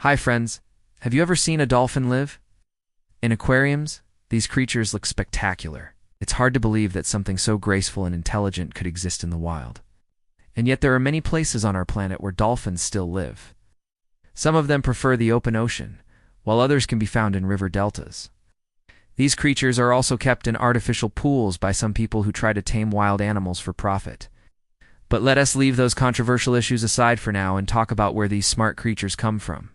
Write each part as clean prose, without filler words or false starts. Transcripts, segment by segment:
Hi friends, have you ever seen a dolphin live? In aquariums, these creatures look spectacular. It's hard to believe that something so graceful and intelligent could exist in the wild. And yet there are many places on our planet where dolphins still live. Some of them prefer the open ocean, while others can be found in river deltas. These creatures are also kept in artificial pools by some people who try to tame wild animals for profit. But let us leave those controversial issues aside for now and talk about where these smart creatures come from.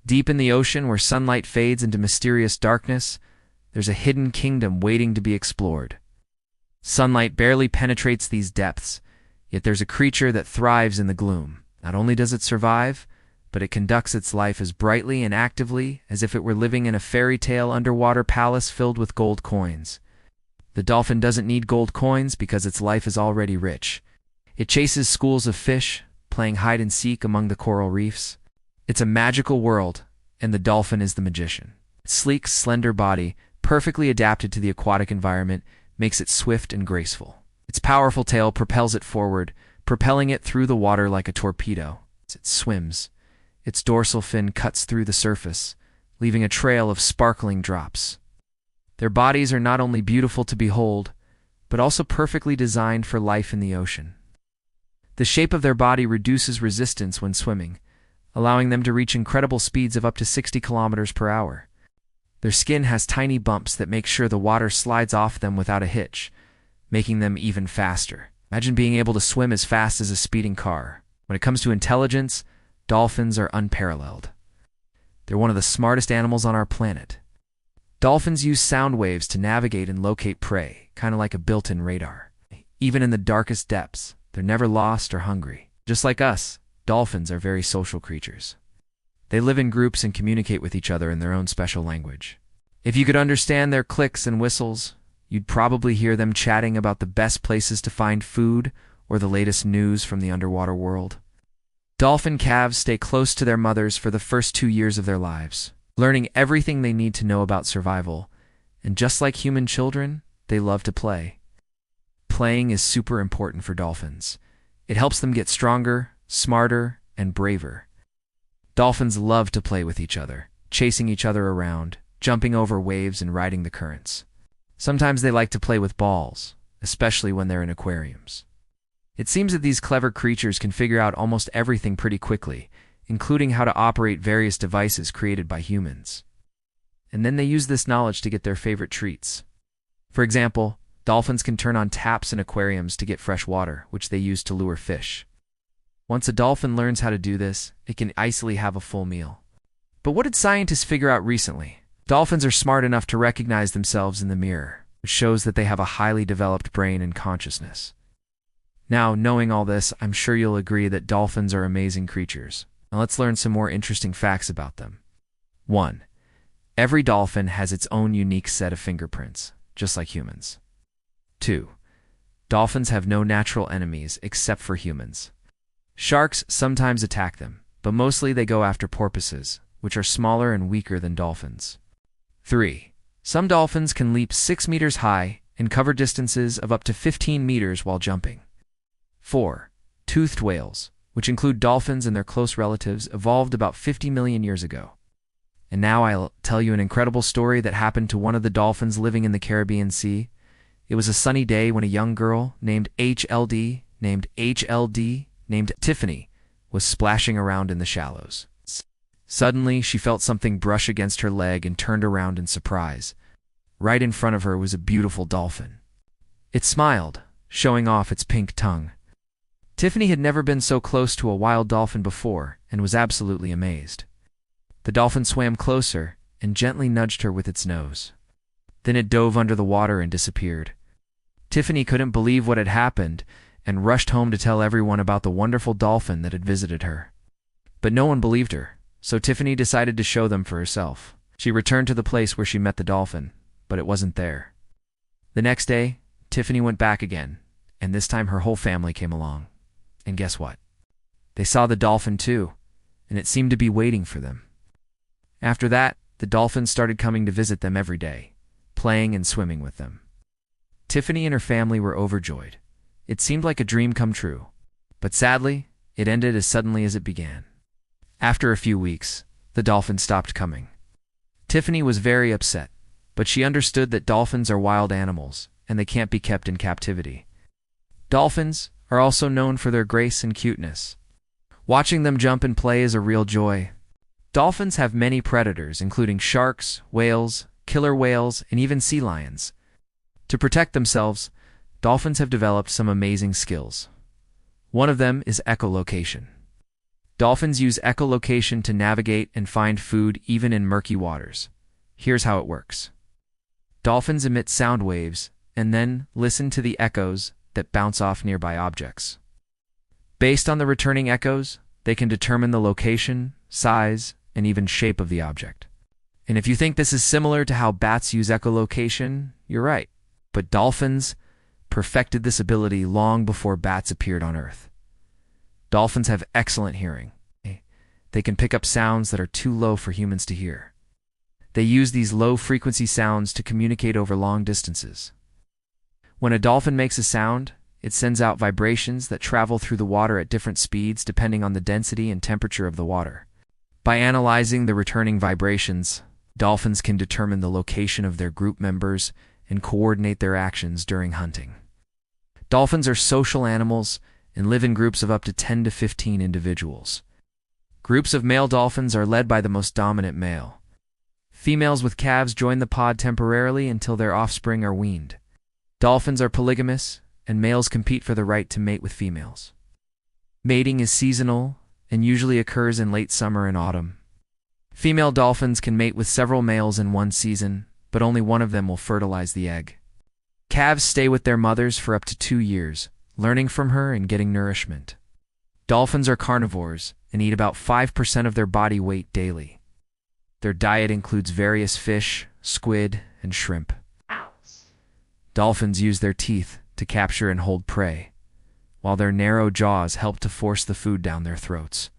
Deep in the ocean, where sunlight fades into mysterious darkness, there's a hidden kingdom waiting to be explored. Sunlight barely penetrates these depths, yet there's a creature that thrives in the gloom. Not only does it survive, but it conducts its life as brightly and actively as if it were living in a fairy tale underwater palace filled with gold coins. The dolphin doesn't need gold coins because its life is already rich. It chases schools of fish, playing hide and seek among the coral reefs. It's a magical world, and the dolphin is the magician. Its sleek, slender body, perfectly adapted to the aquatic environment, makes it swift and graceful. Its powerful tail propels it forward, propelling it through the water like a torpedo. As it swims, its dorsal fin cuts through the surface, leaving a trail of sparkling drops. Their bodies are not only beautiful to behold, but also perfectly designed for life in the ocean. The shape of their body reduces resistance when swimming, allowing them to reach incredible speeds of up to 60 kilometers per hour. Their skin has tiny bumps that make sure the water slides off them without a hitch, making them even faster. Imagine being able to swim as fast as a speeding car. When it comes to intelligence, dolphins are unparalleled. They're one of the smartest animals on our planet. Dolphins use sound waves to navigate and locate prey, kind of like a built-in radar. Even in the darkest depths, they're never lost or hungry. Just like us, dolphins are very social creatures. They live in groups and communicate with each other in their own special language. If you could understand their clicks and whistles, you'd probably hear them chatting about the best places to find food or the latest news from the underwater world. Dolphin calves stay close to their mothers for the first 2 years of their lives, learning everything they need to know about survival. And just like human children, they love to play. Playing is super important for dolphins. It helps them get stronger, smarter, and braver. Dolphins love to play with each other, chasing each other around, jumping over waves and riding the currents. Sometimes they like to play with balls, especially when they're in aquariums. It seems that these clever creatures can figure out almost everything pretty quickly, including how to operate various devices created by humans. And then they use this knowledge to get their favorite treats. For example, dolphins can turn on taps in aquariums to get fresh water, which they use to lure fish. Once a dolphin learns how to do this, it can easily have a full meal. But what did scientists figure out recently? Dolphins are smart enough to recognize themselves in the mirror, which shows that they have a highly developed brain and consciousness. Now, knowing all this, I'm sure you'll agree that dolphins are amazing creatures. Now let's learn some more interesting facts about them. 1. Every dolphin has its own unique set of fingerprints, just like humans. 2. Dolphins have no natural enemies except for humans. Sharks sometimes attack them, but mostly they go after porpoises, which are smaller and weaker than dolphins. 3. Some dolphins can leap 6 meters high and cover distances of up to 15 meters while jumping. 4. Toothed whales, which include dolphins and their close relatives, evolved about 50 million years ago. And now I'll tell you an incredible story that happened to one of the dolphins living in the Caribbean Sea. It was a sunny day when a young girl named Tiffany was splashing around in the shallows. Suddenly, she felt something brush against her leg and turned around in surprise. Right in front of her was a beautiful dolphin. It smiled, showing off its pink tongue. Tiffany had never been so close to a wild dolphin before and was absolutely amazed. The dolphin swam closer and gently nudged her with its nose. Then it dove under the water and disappeared. Tiffany couldn't believe what had happened and rushed home to tell everyone about the wonderful dolphin that had visited her. But no one believed her, so Tiffany decided to show them for herself. She returned to the place where she met the dolphin, but it wasn't there. The next day, Tiffany went back again, and this time her whole family came along. And guess what? They saw the dolphin too, and it seemed to be waiting for them. After that, the dolphins started coming to visit them every day, playing and swimming with them. Tiffany and her family were overjoyed. It seemed like a dream come true. But sadly, it ended as suddenly as it began. After a few weeks, the dolphins stopped coming. Tiffany was very upset, but she understood that dolphins are wild animals, and they can't be kept in captivity. Dolphins are also known for their grace and cuteness. Watching them jump and play is a real joy. Dolphins have many predators, including sharks, whales, killer whales, and even sea lions. To protect themselves, dolphins have developed some amazing skills. One of them is echolocation. Dolphins use echolocation to navigate and find food even in murky waters. Here's how it works. Dolphins emit sound waves and then listen to the echoes that bounce off nearby objects. Based on the returning echoes, they can determine the location, size, and even shape of the object. And if you think this is similar to how bats use echolocation, you're right. But dolphins perfected this ability long before bats appeared on Earth. Dolphins have excellent hearing. They can pick up sounds that are too low for humans to hear. They use these low-frequency sounds to communicate over long distances. When a dolphin makes a sound, it sends out vibrations that travel through the water at different speeds depending on the density and temperature of the water. By analyzing the returning vibrations, dolphins can determine the location of their group members and coordinate their actions during hunting. Dolphins are social animals and live in groups of up to 10 to 15 individuals. Groups of male dolphins are led by the most dominant male. Females with calves join the pod temporarily until their offspring are weaned. Dolphins are polygamous, and males compete for the right to mate with females. Mating is seasonal and usually occurs in late summer and autumn. Female dolphins can mate with several males in one season, but only one of them will fertilize the egg. Calves stay with their mothers for up to 2 years, learning from her and getting nourishment. Dolphins are carnivores and eat about 5% of their body weight daily. Their diet includes various fish, squid, and shrimp. Dolphins use their teeth to capture and hold prey, while their narrow jaws help to force the food down their throats.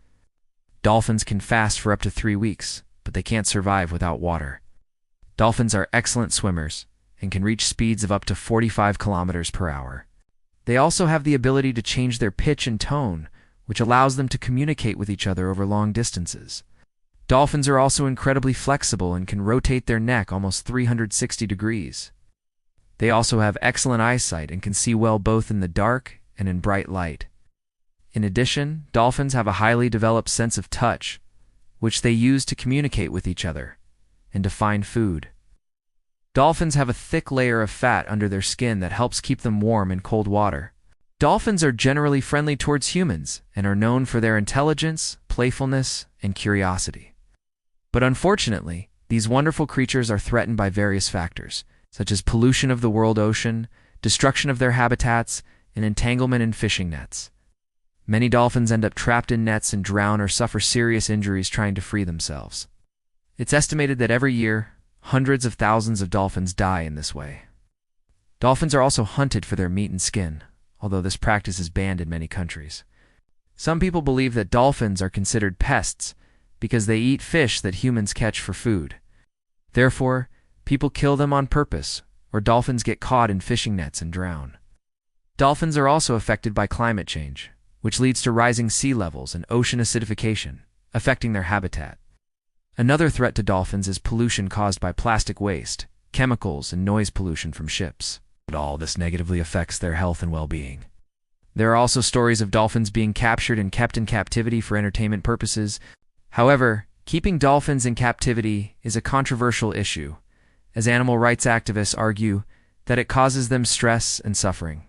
Dolphins can fast for up to 3 weeks, but they can't survive without water. Dolphins are excellent swimmers and can reach speeds of up to 45 kilometers per hour. They also have the ability to change their pitch and tone, which allows them to communicate with each other over long distances. Dolphins are also incredibly flexible and can rotate their neck almost 360 degrees. They also have excellent eyesight and can see well both in the dark and in bright light. In addition, dolphins have a highly developed sense of touch, which they use to communicate with each other and to find food. Dolphins have a thick layer of fat under their skin that helps keep them warm in cold water. Dolphins are generally friendly towards humans and are known for their intelligence, playfulness, and curiosity. But unfortunately, these wonderful creatures are threatened by various factors, such as pollution of the world ocean, destruction of their habitats, and entanglement in fishing nets. Many dolphins end up trapped in nets and drown or suffer serious injuries trying to free themselves. It's estimated that every year, hundreds of thousands of dolphins die in this way. Dolphins are also hunted for their meat and skin, although this practice is banned in many countries. Some people believe that dolphins are considered pests because they eat fish that humans catch for food. Therefore, people kill them on purpose, or dolphins get caught in fishing nets and drown. Dolphins are also affected by climate change, which leads to rising sea levels and ocean acidification, affecting their habitat. Another threat to dolphins is pollution caused by plastic waste, chemicals, and noise pollution from ships. But all this negatively affects their health and well-being. There are also stories of dolphins being captured and kept in captivity for entertainment purposes. However, keeping dolphins in captivity is a controversial issue, as animal rights activists argue that it causes them stress and suffering.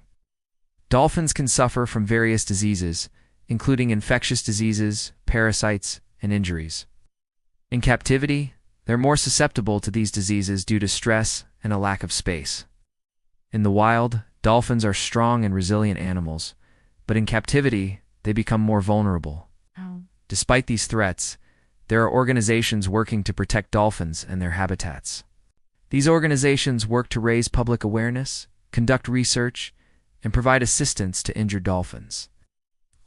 Dolphins can suffer from various diseases, including infectious diseases, parasites, and injuries. In captivity, they're more susceptible to these diseases due to stress and a lack of space. In the wild, dolphins are strong and resilient animals, but in captivity, they become more vulnerable. Despite these threats, there are organizations working to protect dolphins and their habitats. These organizations work to raise public awareness, conduct research, and provide assistance to injured dolphins.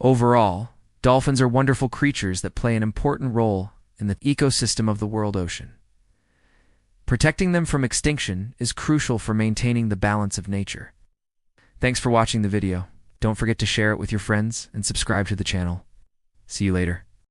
Overall, dolphins are wonderful creatures that play an important role in the ecosystem of the world ocean. Protecting them from extinction is crucial for maintaining the balance of nature. Thanks for watching the video. Don't forget to share it with your friends and subscribe to the channel. See you later.